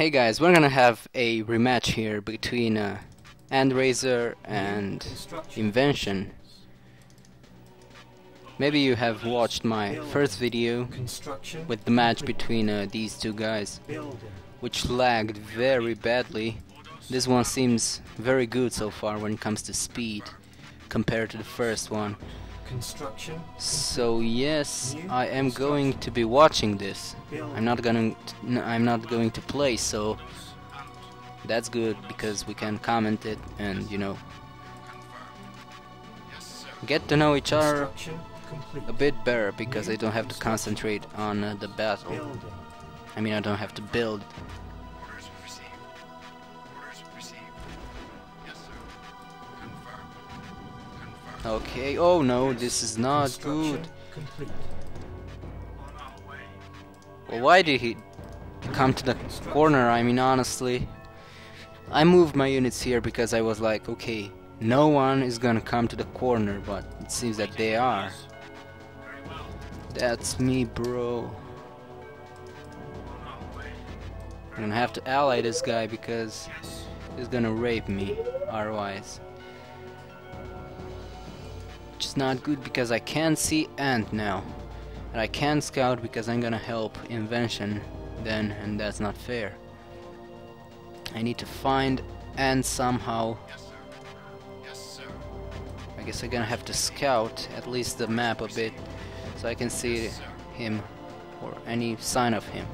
Hey guys, we're gonna have a rematch here between AntRazor and Invention. Maybe you have watched my first video with the match between these two guys, which lagged very badly. This one seems very good so far when it comes to speed compared to the first one. So yes, I am going to be watching this. I'm not going to play, so that's good because we can comment it and, you know, get to know each other a bit better, because I don't have to concentrate on the battle. I mean, I don't have to build. Okay, oh no, this is not good. Well, why did he come to the corner? I mean, honestly, I moved my units here because I was like, okay, no one is gonna come to the corner, but it seems that they are. That's me, bro. I'm gonna have to ally this guy because he's gonna rape me otherwise. Which is not good because I can't see Ant now. And I can't scout because I'm gonna help Invention then, and that's not fair. I need to find Ant somehow. I guess I'm gonna have to scout at least the map a bit so I can see him or any sign of him.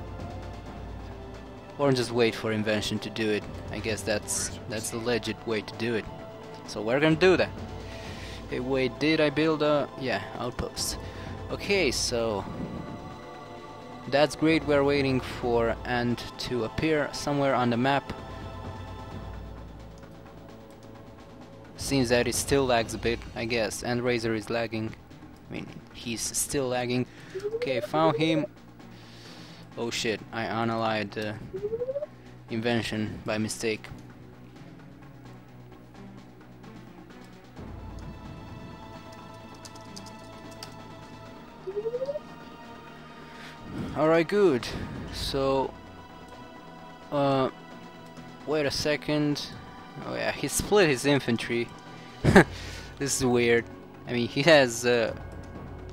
Or just wait for Invention to do it. I guess that's the legit way to do it. So we're gonna do that. Hey, wait, did I build a... yeah, outpost. Okay, so... that's great, we're waiting for Ant to appear somewhere on the map. Seems that it still lags a bit, I guess. AntRazor is lagging. I mean, he's still lagging. Okay, found him. Oh shit, I unallied Invention by mistake. Alright, good. So, wait a second. Oh yeah, he split his infantry. This is weird. I mean, he has the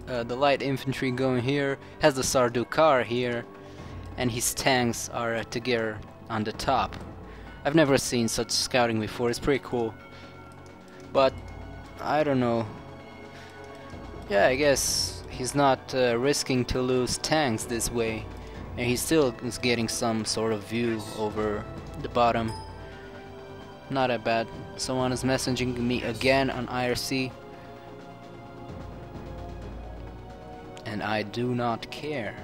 light infantry going here, has the Sardukar here, and his tanks are together on the top. I've never seen such scouting before, it's pretty cool. But, I don't know. Yeah, I guess he's not risking to lose tanks this way, and he still is getting some sort of view over the bottom. Not that bad. Someone is messaging me again on IRC, and I do not care.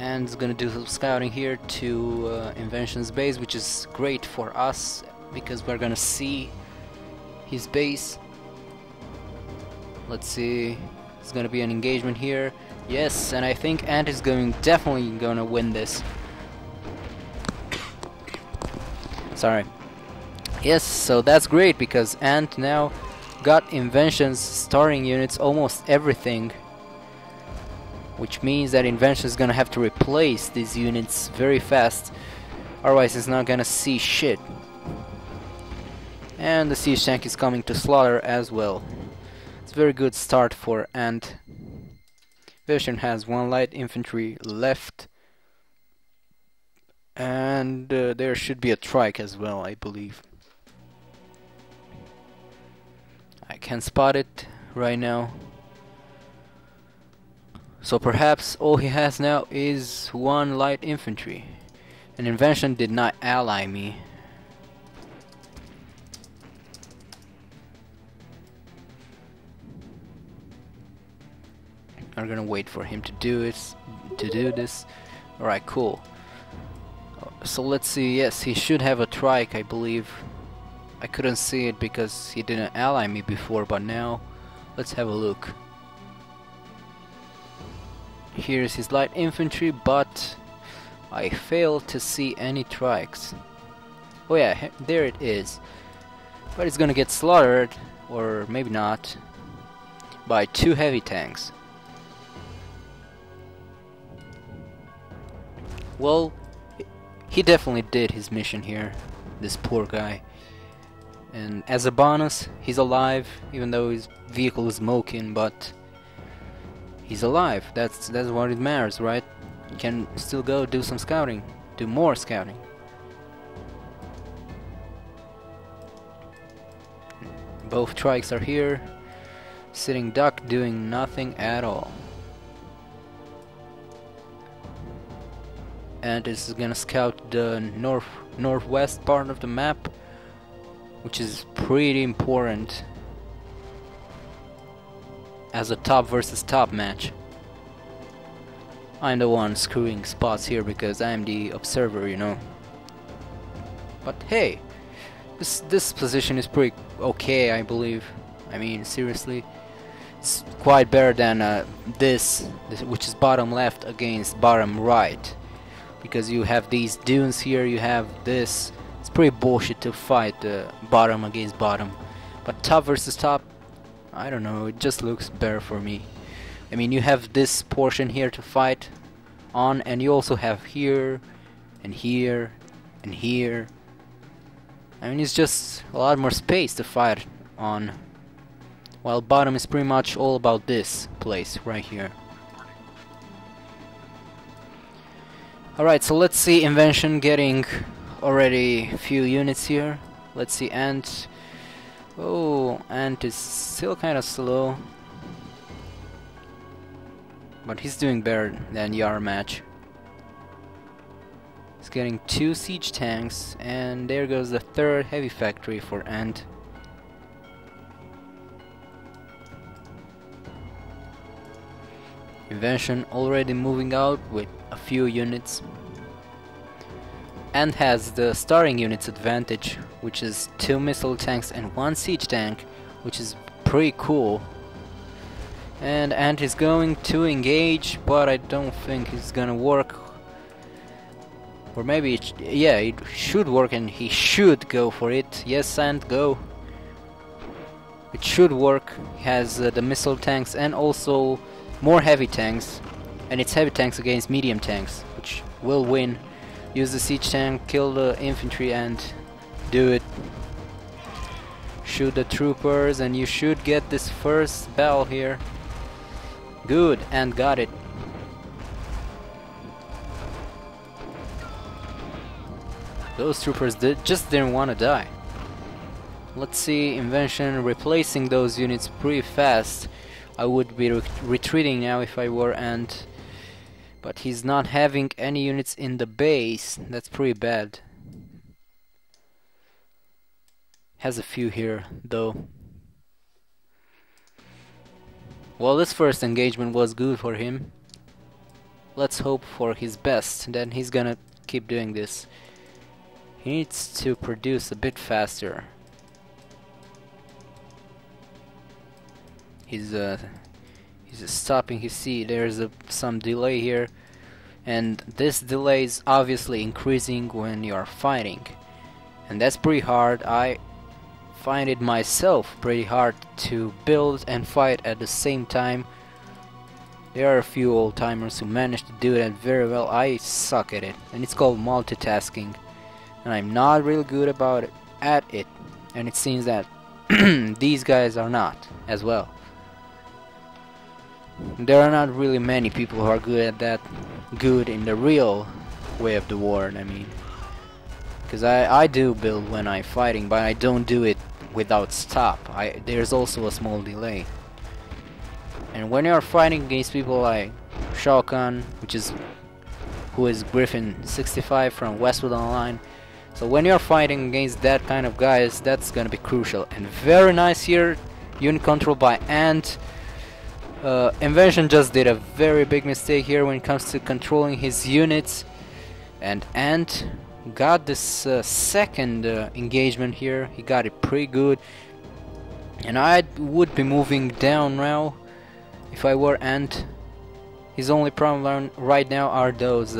And is gonna do some scouting here to Invention's base, which is great for us because we're gonna see his base. Let's see, it's gonna be an engagement here. Yes, and I think Ant is definitely gonna win this. Sorry. Yes, so that's great because Ant now got Invention's starting units, almost everything. Which means that Invention is gonna have to replace these units very fast. Otherwise he's not gonna see shit. And the siege tank is coming to slaughter as well. It's a very good start for Ant. Invention has one light infantry left. And there should be a trike as well, I believe. I can spot it right now. So perhaps all he has now is one light infantry. And Invention did not ally me. I'm gonna wait for him to do this. Alright, cool. So let's see, yes, he should have a trike, I believe. I couldn't see it because he didn't ally me before, but now let's have a look. Here's his light infantry, but I failed to see any trikes. Oh yeah, there it is. But it's gonna get slaughtered, or maybe not, by 2 heavy tanks. Well, he definitely did his mission here, this poor guy. And as a bonus, he's alive, even though his vehicle is smoking, but he's alive. That's what it matters, right? You can still go do some scouting, do more scouting. Both trikes are here, sitting duck, doing nothing at all. And is gonna scout the northwest part of the map, which is pretty important as a top versus top match. I'm the one screwing spots here because I'm the observer, you know. But hey, this position is pretty okay, I believe. I mean, seriously, it's quite better than this, which is bottom left against bottom right, because you have these dunes here, you have this. It's pretty bullshit to fight bottom against bottom, but top versus top, I don't know, it just looks better for me. I mean, you have this portion here to fight on, and you also have here and here and here. I mean, it's just a lot more space to fight on, while bottom is pretty much all about this place right here. Alright, so let's see Invention getting already a few units here. Let's see Ant. Oh, Ant is still kind of slow, but he's doing better than Yarmatch. He's getting 2 siege tanks, and there goes the 3rd heavy factory for Ant. Invention already moving out with a few units, and has the starting units advantage, which is 2 missile tanks and 1 siege tank, which is pretty cool. And Ant is going to engage, but I don't think it's gonna work. Or maybe yeah, it should work, and he should go for it. Yes, Ant, go. It should work. He has the missile tanks and also more heavy tanks, and it's heavy tanks against medium tanks, which will win. Use the siege tank, kill the infantry, and do it. Shoot the troopers, and you should get this first battle here. Good, and got it. Those troopers just didn't want to die. Let's see Invention replacing those units pretty fast. I would be retreating now if I were Ant, but he's not having any units in the base. That's pretty bad. Has a few here though. Well, this first engagement was good for him. Let's hope for his best, then he's gonna keep doing this. He needs to produce a bit faster. He's stopping his sea. There's some delay here, and this delay is obviously increasing when you're fighting, and that's pretty hard. I find it myself pretty hard to build and fight at the same time. There are a few old timers who manage to do that very well. I suck at it, and it's called multitasking, and I'm not really good about it at it, and it seems that these guys are not as well. There are not really many people who are good at that, good in the real way of the word, I mean. Because I do build when I'm fighting, but I don't do it without stop. There's also a small delay. And when you're fighting against people like Shao Kahn, who is Griffin 65 from Westwood Online, so when you're fighting against that kind of guys, that's gonna be crucial. And very nice here, unit control by Ant. Invention just did a very big mistake here when it comes to controlling his units, and Ant got this second engagement here. He got it pretty good, and I would be moving down now if I were Ant. His only problem right now are those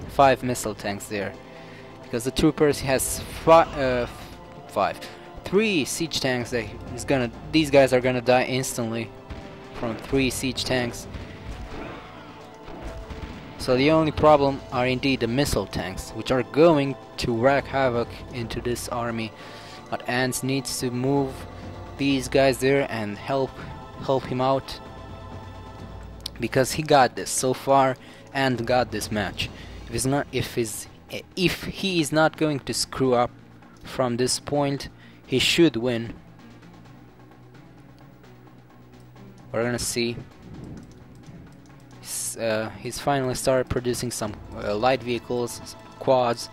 5 missile tanks there, because the troopers, he has 3 siege tanks that these guys are gonna die instantly from 3 siege tanks. So the only problem are indeed the missile tanks, which are going to wreak havoc into this army. But Ant needs to move these guys there and help him out, because he got this so far and got this match. If he is not going to screw up from this point, he should win. We're gonna see. He's finally started producing some light vehicles, quads,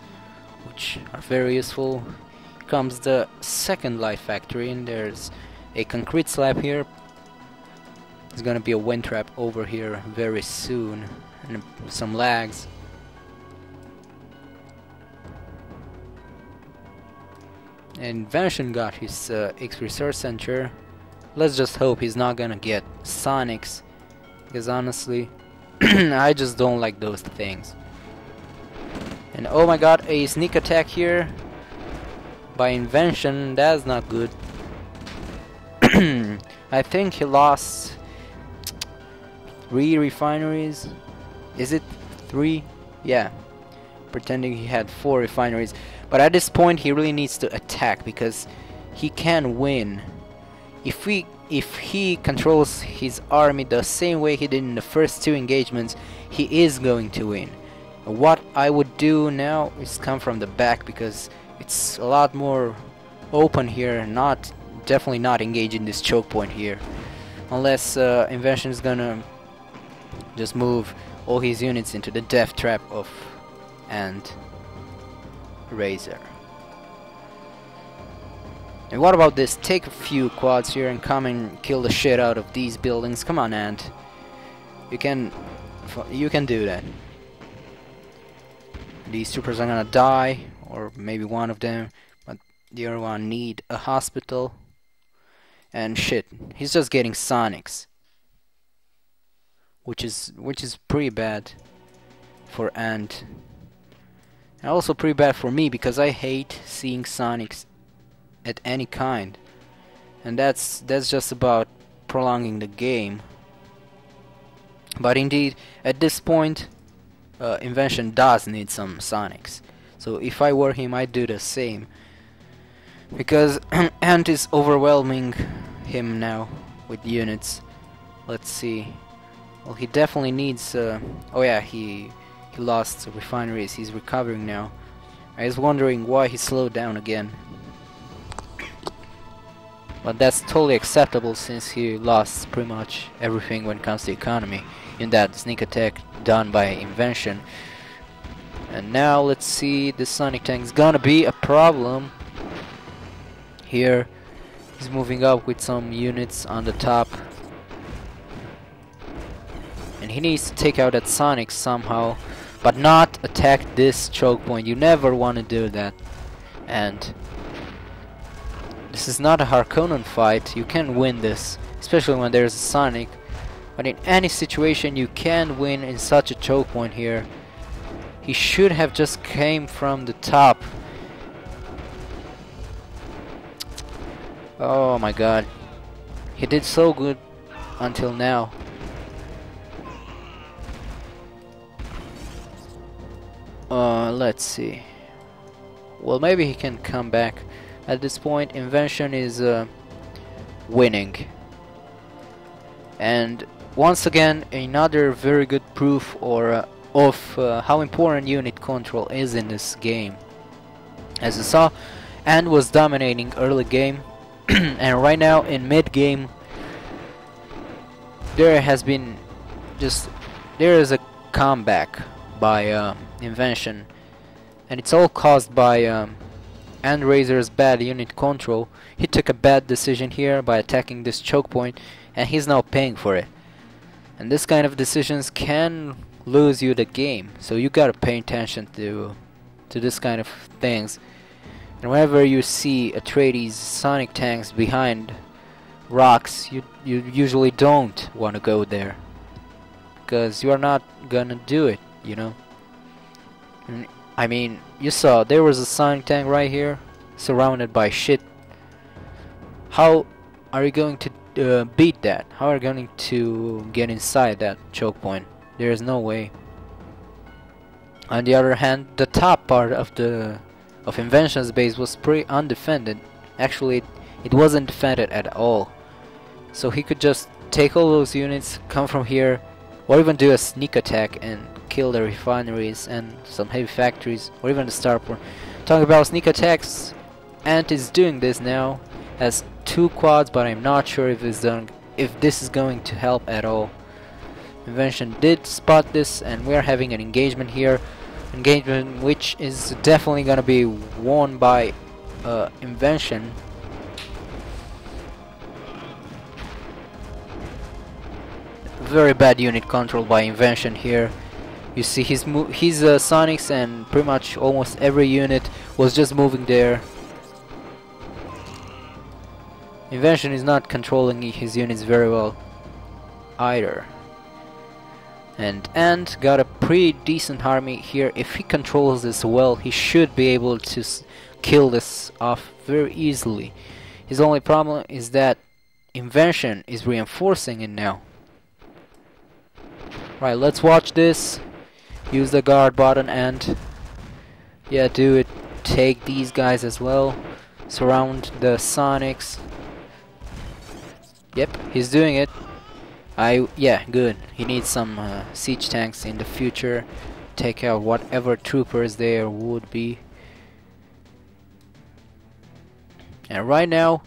which are very useful. Here comes the second light factory, and there's a concrete slab here. There's gonna be a wind trap over here very soon, and some lags. Invention got his X research center. Let's just hope he's not gonna get Sonics, because honestly I just don't like those things. And oh my god, a sneak attack here by Invention. That's not good. I think he lost 3 refineries. Is it 3? Yeah, pretending he had 4 refineries. But at this point he really needs to attack, because he can win. If he controls his army the same way he did in the first 2 engagements, he is going to win. What I would do now is come from the back, because it's a lot more open here. Definitely not engage in this choke point here, unless Invention is gonna just move all his units into the death trap of AntRazor. And what about this? Take a few quads here and come and kill the shit out of these buildings. Come on, Ant. You can do that. These troopers are gonna die, or maybe one of them, but the other one need a hospital. And shit, he's just getting Sonics, which is pretty bad for Ant, and also pretty bad for me, because I hate seeing Sonics at any kind, and that's just about prolonging the game. But indeed, at this point, Invention does need some Sonics. So if I were him, I'd do the same, because Ant is overwhelming him now with units. Let's see. Well, he definitely needs. Oh yeah, he lost refineries. He's recovering now. I was wondering why he slowed down again. But that's totally acceptable, since he lost pretty much everything when it comes to economy in that sneak attack done by Invention. And now let's see, the Sonic tank's gonna be a problem. Here he's moving up with some units on the top, and he needs to take out that Sonic somehow, but not attack this choke point. You never want to do that. And this is not a Harkonnen fight. You can win this, especially when there's a Sonic. But in any situation you can win in such a choke point here. He should have just came from the top. Oh my god. He did so good until now. Let's see. Well, maybe he can come back. At this point, Invention is winning. And once again, another very good proof of how important unit control is in this game. As you saw, Ant was dominating early game, and right now in mid game, there is a comeback by Invention, and it's all caused by AntRazor's bad unit control. He took a bad decision here by attacking this choke point, and he's now paying for it. And this kind of decisions can lose you the game, so you gotta pay attention to this kind of things. And whenever you see Atreides Sonic tanks behind rocks, you usually don't want to go there, because you are not gonna do it, you know. And I mean, you saw there was a Sonic tank right here, surrounded by shit. How are you going to beat that? How are you going to get inside that choke point? There is no way. On the other hand, the top part of Invention's base was pretty undefended. Actually, it wasn't defended at all. So he could just take all those units, come from here, or even do a sneak attack and kill the refineries and some heavy factories, or even the starport. Talking about sneak attacks, Ant is doing this now. Has 2 quads, but I'm not sure if this is going to help at all. Invention did spot this, and we're having an engagement here. Engagement which is definitely gonna be won by Invention. Very bad unit control by Invention here. You see his Sonics and pretty much almost every unit was just moving there. Invention is not controlling his units very well either. And Ant got a pretty decent army here. If he controls this well, he should be able to kill this off very easily. His only problem is that Invention is reinforcing it now. Right, let's watch this. Use the guard button and yeah, do it. Take these guys as well. Surround the Sonics. Yep, he's doing it. Yeah, good. He needs some siege tanks in the future. Take out whatever troopers there would be. And right now,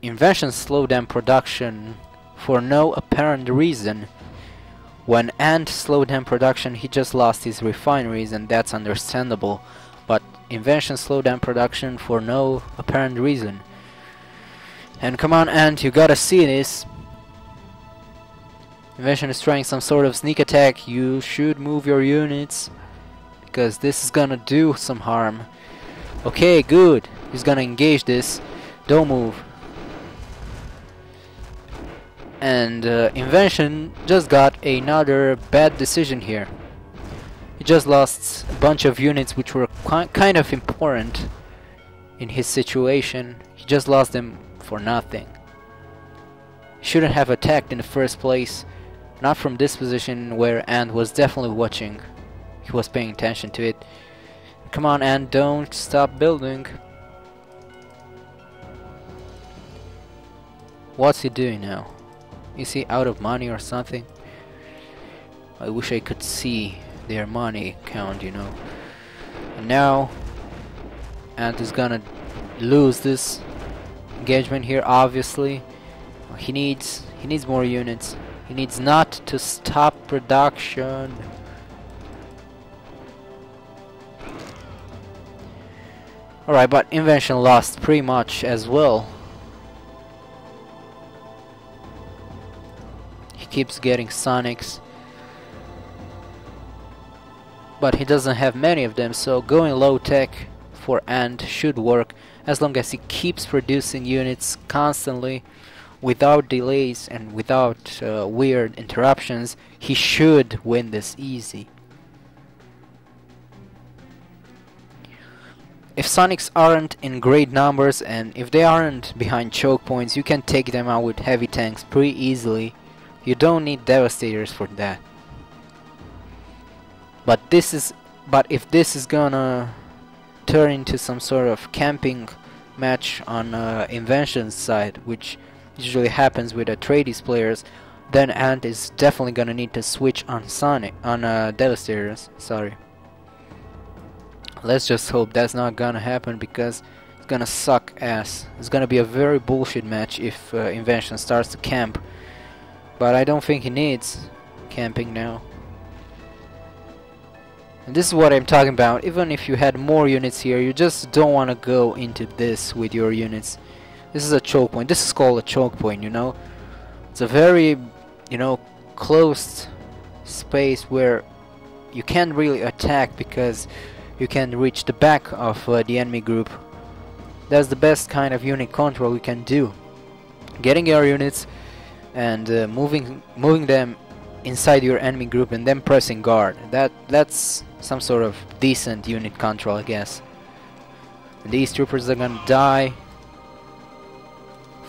Invention slowed down production for no apparent reason. When Ant slowed down production, he just lost his refineries, and that's understandable. But Invention slowed down production for no apparent reason. And come on, Ant, you gotta see this. Invention is trying some sort of sneak attack. You should move your units, because this is gonna do some harm. Okay, good. He's gonna engage this. Don't move. And Invention just got another bad decision here. He just lost a bunch of units which were kind of important in his situation. He just lost them for nothing. He shouldn't have attacked in the first place. Not from this position where Ant was definitely watching. He was paying attention to it. Come on, Ant, don't stop building. What's he doing now? Is he out of money or something? I wish I could see their money count, you know. And now Ant is gonna lose this engagement here, obviously. He needs more units. He needs not to stop production. Alright, but Invention lost pretty much as well. He keeps getting Sonics, but he doesn't have many of them, so going low tech for Ant should work as long as he keeps producing units constantly without delays and without weird interruptions. He should win this easy. If Sonics aren't in great numbers and if they aren't behind choke points, you can take them out with heavy tanks pretty easily. You don't need Devastators for that. But if this is gonna turn into some sort of camping match on Invention's side, which usually happens with Atreides players, then Ant is definitely gonna need to switch on Devastators. Sorry. Let's just hope that's not gonna happen, because it's gonna suck ass. It's gonna be a very bullshit match if Invention starts to camp. But I don't think he needs camping now. And this is what I'm talking about. Even if you had more units here, you just don't want to go into this with your units. This is a choke point. This is called a choke point, you know. It's a very, you know, closed space where you can't really attack because you can reach the back of the enemy group. That's the best kind of unit control you can do. Getting your units and moving them inside your enemy group and then pressing guard. That's some sort of decent unit control, I guess. And these troopers are gonna die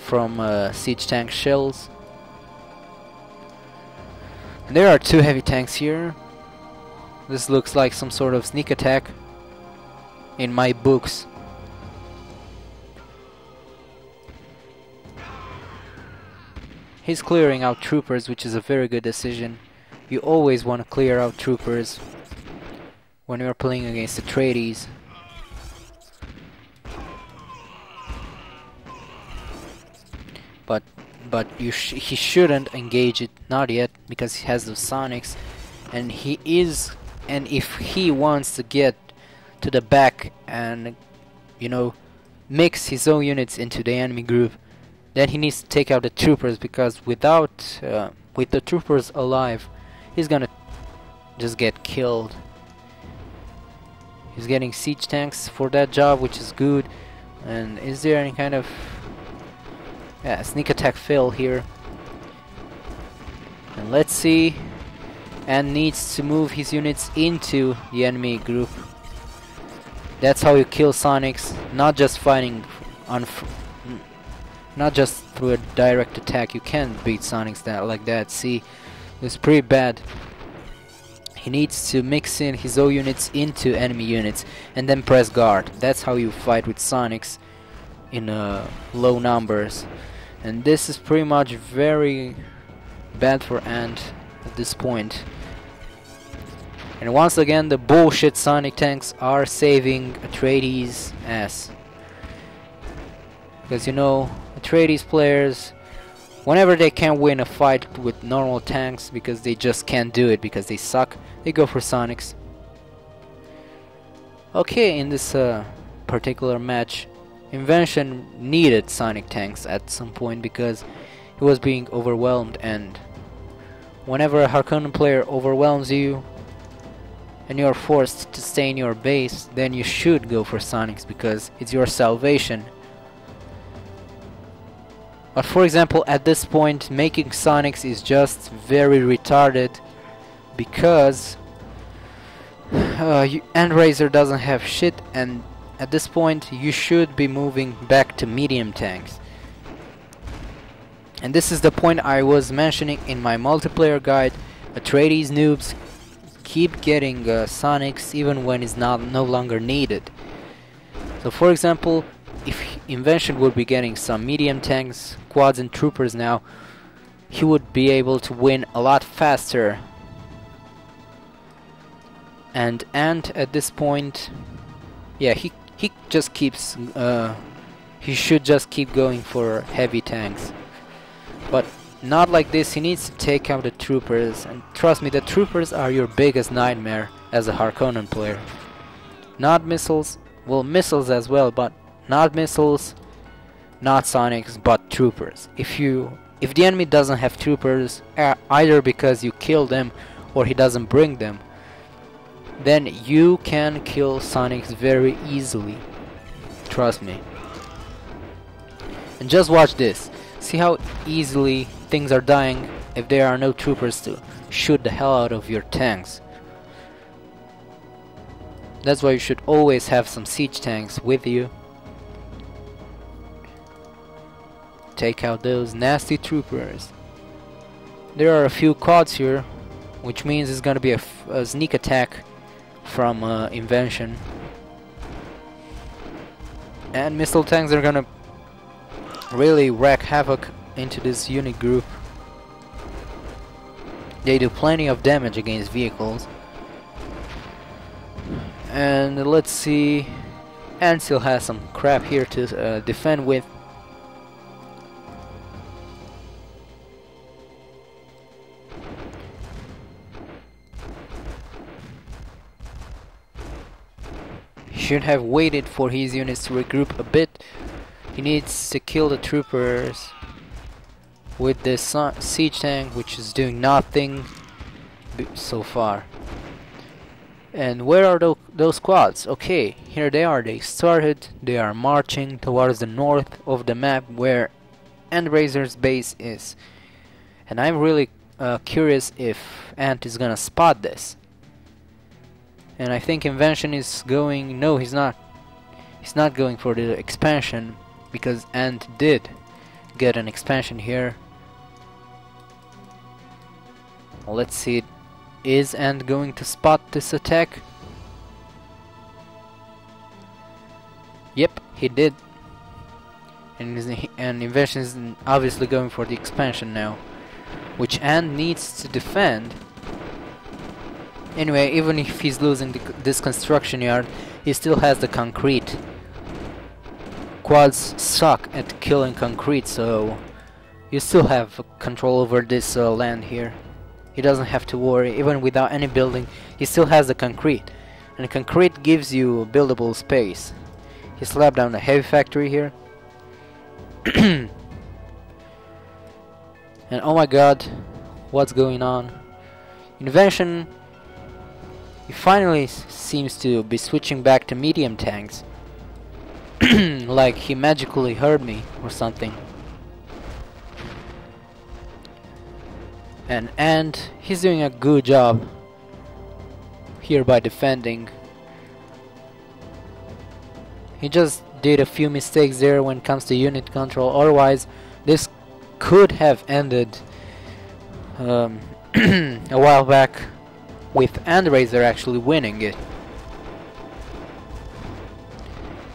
from siege tank shells. And there are 2 heavy tanks here. This looks like some sort of sneak attack in my books. He's clearing out troopers, which is a very good decision. You always want to clear out troopers when you're playing against Atreides. But he shouldn't engage it, not yet, because he has those sonics, and if he wants to get to the back and, you know, mix his own units into the enemy group, then he needs to take out the troopers, because with the troopers alive, he's gonna just get killed. He's getting siege tanks for that job, which is good. And is there any kind of sneak attack fail here? And let's see. And needs to move his units into the enemy group. That's how you kill Sonics, not just fighting not just through a direct attack. You can't beat Sonics like that. See, it's pretty bad. He needs to mix in his own units into enemy units and then press guard. That's how you fight with Sonics in low numbers. And this is pretty much very bad for Ant at this point. And once again, the bullshit Sonic tanks are saving Atreides' ass. Because, you know, Atreides players, whenever they can't win a fight with normal tanks because they just can't do it because they suck, they go for Sonics. Okay, in this particular match, Invention needed Sonic tanks at some point because he was being overwhelmed, and whenever a Harkonnen player overwhelms you and you're forced to stay in your base, then you should go for Sonics because it's your salvation. But for example, at this point, making Sonics is very retarded because AntRazor doesn't have shit, and at this point you should be moving back to medium tanks. And this is the point I was mentioning in my multiplayer guide. Atreides noobs keep getting Sonics even when it's no longer needed. So for example, if Invention would be getting some medium tanks, quads and troopers now, he would be able to win a lot faster. And Ant at this point, yeah, he just keeps he should just keep going for heavy tanks. But not like this. He needs to take out the troopers, and trust me, the troopers are your biggest nightmare as a Harkonnen player. Not missiles, well, missiles as well, but not missiles, not Sonics, but troopers. If the enemy doesn't have troopers, either because you kill them or he doesn't bring them, then you can kill Sonics very easily. Trust me. And just watch this. See how easily things are dying if there are no troopers to shoot the hell out of your tanks. That's why you should always have some siege tanks with you. Take out those nasty troopers. There are a few quads here, which means it's gonna be a sneak attack from Invention. And missile tanks are gonna really wreak havoc into this unit group. They do plenty of damage against vehicles. And let's see, Ant still has some crap here to defend with. Should have waited for his units to regroup a bit. He needs to kill the troopers with this siege tank, which is doing nothing so far. And where are those squads? Okay, here they are. They started. They are marching towards the north of the map where AntRazor's base is. And I'm really curious if Ant is gonna spot this. And I think Invention is going... No, he's not. He's not going for the expansion, because Ant did get an expansion here. Well, let's see. Is Ant going to spot this attack? Yep, he did. And Invention is obviously going for the expansion now, which Ant needs to defend. Anyway, even if he's losing this construction yard, he still has the concrete. Quads suck at killing concrete, so you still have control over this land here. He doesn't have to worry. Even without any building, he still has the concrete, and concrete gives you buildable space. He slapped down a heavy factory here. And oh my god, what's going on? Invention, he finally seems to be switching back to medium tanks. Like he magically heard me or something. And he's doing a good job here by defending. He just did a few mistakes there when it comes to unit control. Otherwise, this could have ended a while back with AntRazor actually winning it.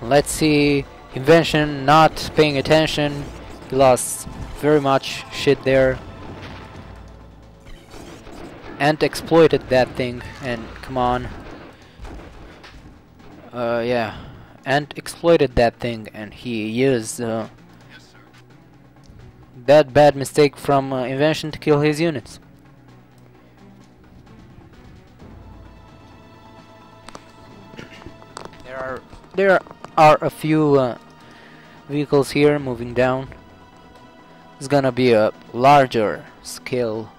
Let's see, Invention not paying attention. He lost very much shit there. Ant exploited that thing, and come on. Yeah. Ant exploited that thing, and he used that bad mistake from Invention to kill his units. There are a few vehicles here moving down. It's gonna be a larger scale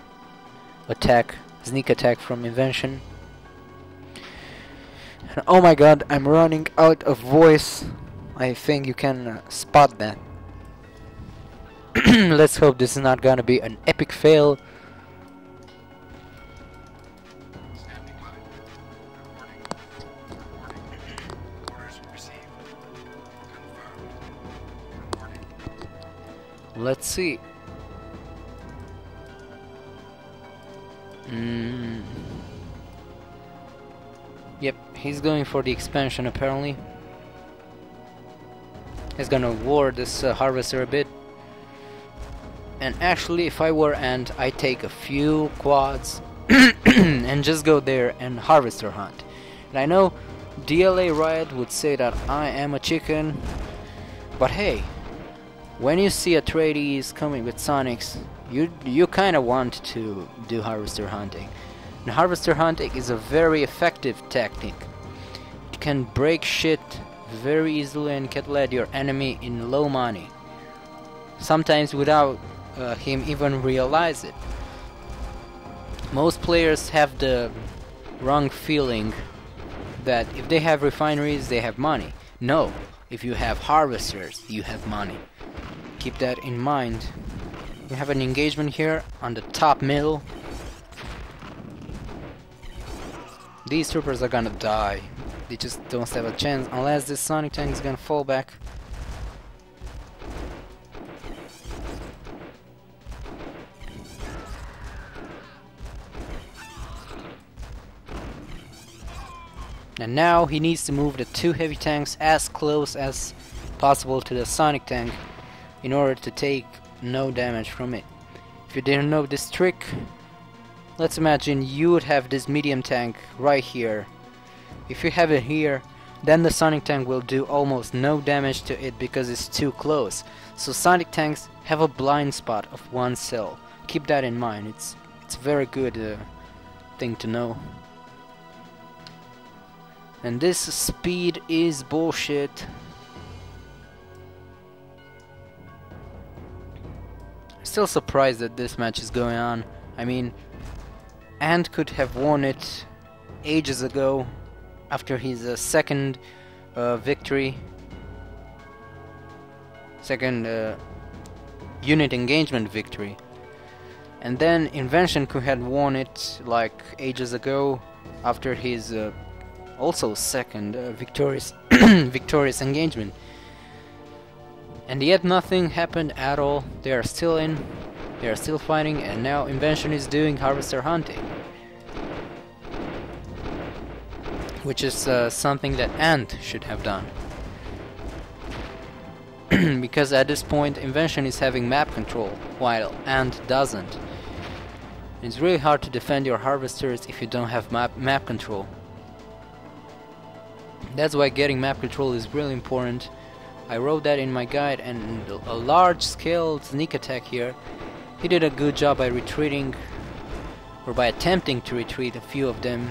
attack, sneak attack from Invention. And oh my god, I'm running out of voice. I think you can spot that. Let's hope this is not gonna be an epic fail. Let's see. Yep, he's going for the expansion apparently. He's gonna war this harvester a bit. And actually, if I were Ant, I'd take a few quads and just go there and harvester hunt. And I know DLA Riot would say that I am a chicken, but hey, when you see Atreides coming with Sonics, you kind of want to do harvester hunting. And harvester hunting is a very effective tactic. It can break shit very easily and can let your enemy in low money. Sometimes without him even realize it. Most players have the wrong feeling that if they have refineries, they have money. No, if you have harvesters, you have money. Keep that in mind. We have an engagement here on the top middle. These troopers are gonna die. They just don't have a chance unless this Sonic tank is gonna fall back. And now he needs to move the two heavy tanks as close as possible to the Sonic tank in order to take no damage from it. If you didn't know this trick, let's imagine you would have this medium tank right here. If you have it here, then the Sonic tank will do almost no damage to it because it's too close. So Sonic tanks have a blind spot of one cell. Keep that in mind. It's a very good thing to know. And this speed is bullshit. Still surprised that this match is going on. I mean, Ant could have won it ages ago after his second victory. Second unit engagement victory. And then Invention could have won it like ages ago after his also second victorious victorious engagement. And yet nothing happened at all. They are still in, they are still fighting, and now Invention is doing harvester hunting. which is something that Ant should have done. Because at this point Invention is having map control, while Ant doesn't. It's really hard to defend your harvesters if you don't have map control. That's why getting map control is really important. I wrote that in my guide, and a large-scale sneak attack here. He did a good job by retreating, or by attempting to retreat a few of them,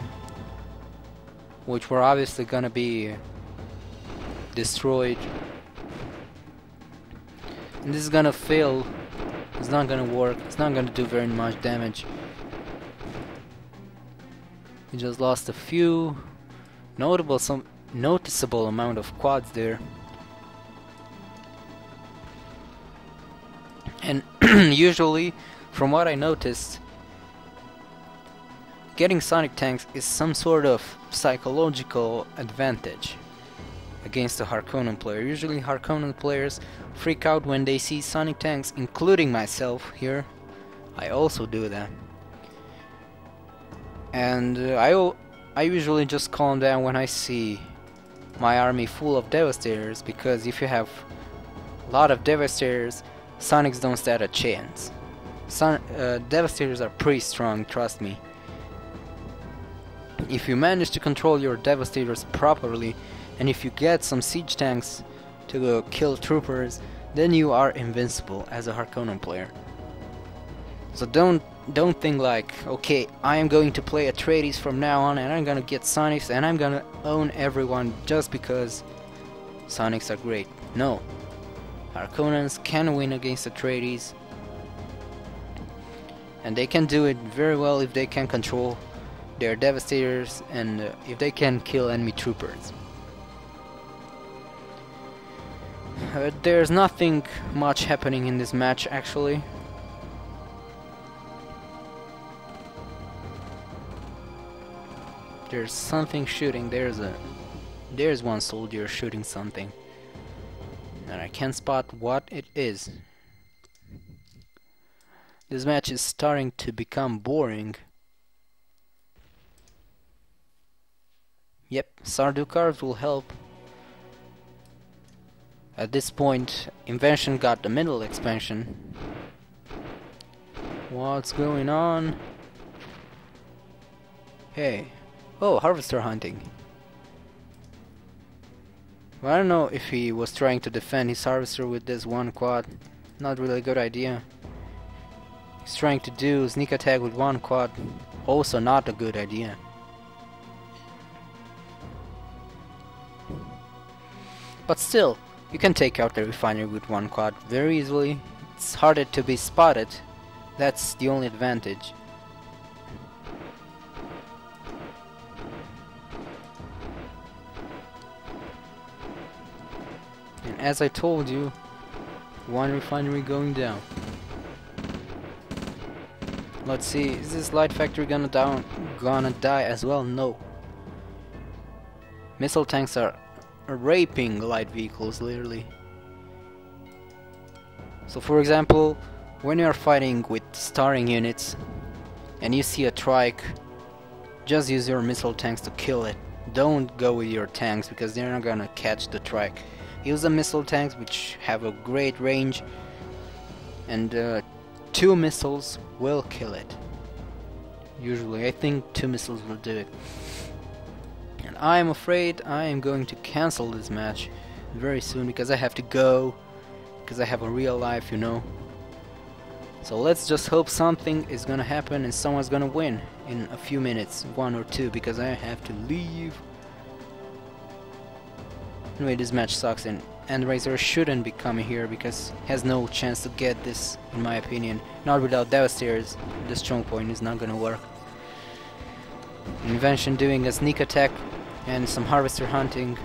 which were obviously gonna be destroyed. And this is gonna fail. It's not gonna work. It's not gonna do very much damage. He just lost a few noticeable amount of quads there. And usually, from what I noticed, getting sonic tanks is some sort of psychological advantage against a Harkonnen player. Usually Harkonnen players freak out when they see sonic tanks, including myself here. I also do that. And I usually just calm down when I see my army full of Devastators, because if you have a lot of Devastators, Sonics don't stand a chance. Devastators are pretty strong, trust me. If you manage to control your Devastators properly, and if you get some siege tanks to kill troopers, then you are invincible as a Harkonnen player. So don't think like, okay, I am going to play Atreides from now on, and I'm gonna get Sonics, and I'm gonna own everyone just because Sonics are great. No. Harkonnens can win against Atreides, and they can do it very well if they can control their Devastators and if they can kill enemy troopers. There's nothing much happening in this match actually. There's something shooting. There's one soldier shooting something, and I can't spot what it is. This match is starting to become boring. Yep, Sardaukars will help. At this point, Invention got the middle expansion. What's going on? Hey. Oh, harvester hunting. Well, I don't know if he was trying to defend his harvester with this one quad. Not really a good idea. He's trying to do sneak attack with one quad. Also not a good idea. But still, you can take out the refinery with one quad very easily. It's harder to be spotted. That's the only advantage. And as I told you, one refinery going down. Let's see, is this light factory gonna die as well? No. Missile tanks are raping light vehicles, literally. So for example, when you are fighting with starring units and you see a trike, just use your missile tanks to kill it. Don't go with your tanks because they're not gonna catch the trike. Use the missile tanks, which have a great range, and 2 missiles will kill it. Usually, I think 2 missiles will do it. And I am afraid I am going to cancel this match very soon because I have to go, because I have a real life, you know. So let's just hope something is gonna happen and someone's gonna win in a few minutes, 1 or 2, because I have to leave. Anyway, this match sucks, and AntRazor shouldn't be coming here because he has no chance to get this, in my opinion. Not without Devastators. The strong point is not gonna work. Invention doing a sneak attack and some harvester hunting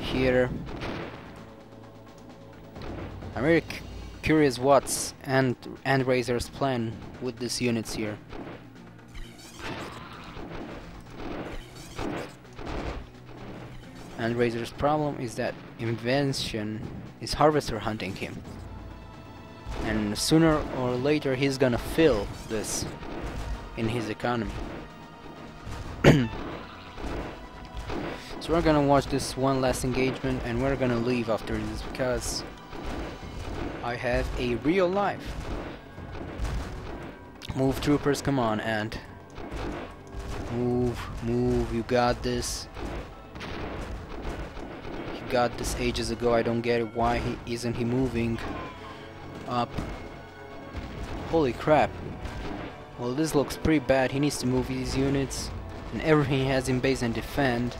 here. I'm really curious what's AntRazor's plan with these units here. AntRazor's problem is that Invention is harvester hunting him, and sooner or later he's gonna fill this in his economy. So we're gonna watch this one last engagement and we're gonna leave after this because I have a real life. Move, troopers, come on, and move, you got this. He got this ages ago. I don't get it. Why isn't he moving up? Holy crap. Well, this looks pretty bad. He needs to move these units and everything he has in base and defend.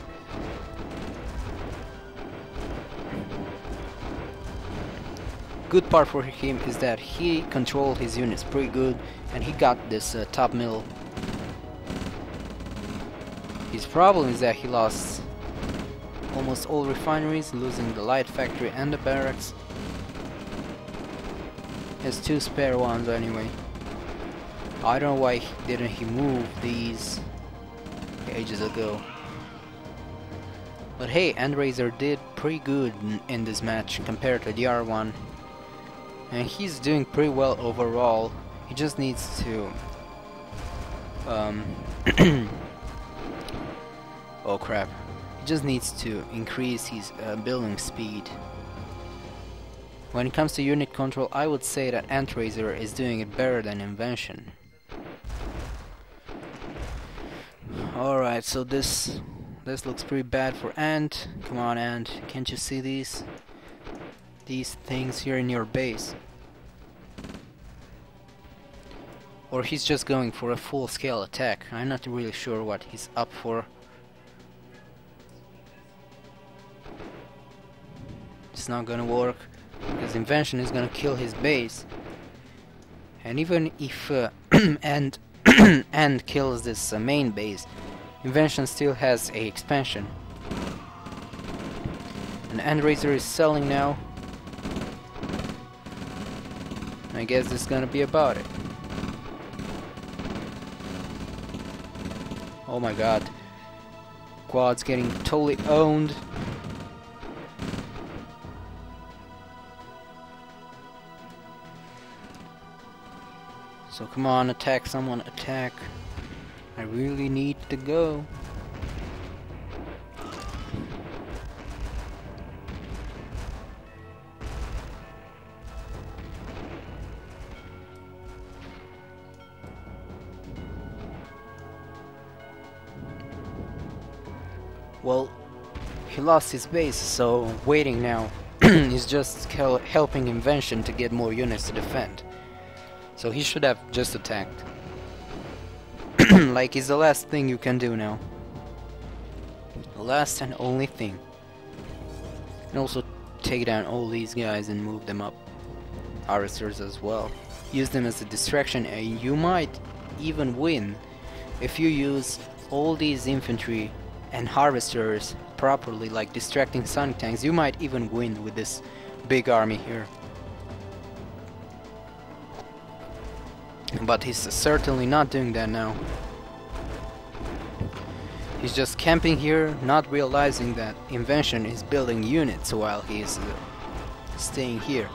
Good part for him is that he controlled his units pretty good and he got this top mill. His problem is that he lost almost all refineries, losing the light factory and the barracks. He has 2 spare ones anyway. I don't know why didn't he move these ages ago. But hey, AntRazor did pretty good in this match compared to the other one. And he's doing pretty well overall. He just needs to oh crap. He just needs to increase his building speed. When it comes to unit control, I would say that AntRazor is doing it better than Invention. Alright, so this looks pretty bad for Ant. Come on, Ant, can't you see these things here in your base? Or he's just going for a full-scale attack. I'm not really sure what he's up for. It's not gonna work because Invention is gonna kill his base. And even if Ant kills this main base, Invention still has a expansion. And AntRazor is selling now. I guess this is gonna be about it. Oh my god. Quad's getting totally owned. So come on, attack someone, attack. I really need to go. Well, he lost his base, so waiting now is just helping Invention to get more units to defend. So he should have just attacked. Like, it's the last thing you can do now. The last and only thing. And also take down all these guys and move them up. Harvesters as well. Use them as a distraction and you might even win if you use all these infantry and harvesters properly, like distracting sonic tanks. You might even win with this big army here. But he's certainly not doing that now. He's just camping here, not realizing that Invention is building units while he's staying here.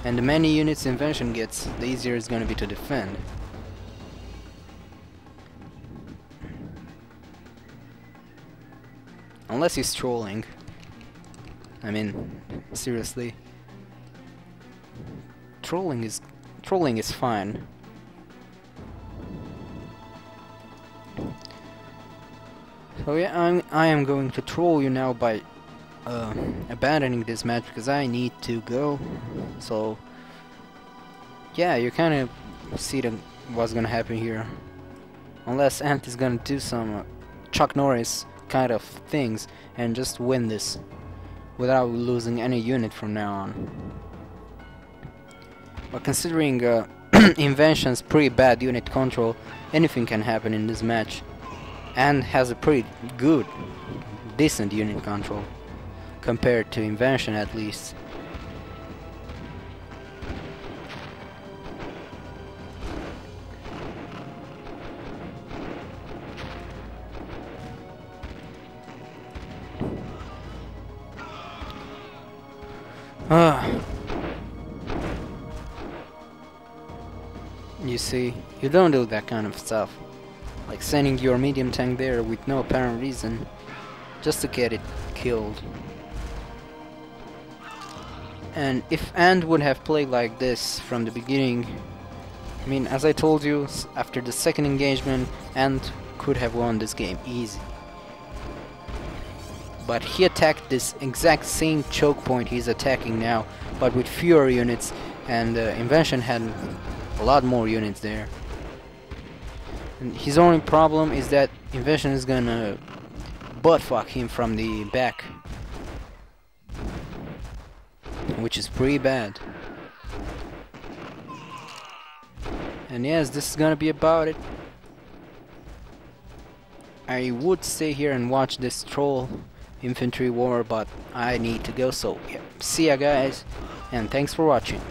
And the many units Invention gets, the easier it's gonna be to defend. Unless he's trolling. I mean, seriously. Trolling is fine. So yeah, I am going to troll you now by abandoning this match because I need to go. So yeah, you kind of see what's gonna happen here. Unless Ant is gonna do some Chuck Norris kind of things and just win this without losing any unit from now on. But considering Invention's pretty bad unit control, anything can happen in this match. And has a pretty good, decent unit control compared to Invention at least. You see, you don't do that kind of stuff. Like sending your medium tank there with no apparent reason. just to get it killed. And if Ant would have played like this from the beginning, I mean, as I told you, after the second engagement, Ant could have won this game easy. But he attacked this exact same choke point he's attacking now, but with fewer units, and Invention had a lot more units there. And his only problem is that Invention is gonna buttfuck him from the back, which is pretty bad. And yes, this is gonna be about it. I would stay here and watch this troll infantry war, but I need to go, so yeah. See ya guys, and thanks for watching.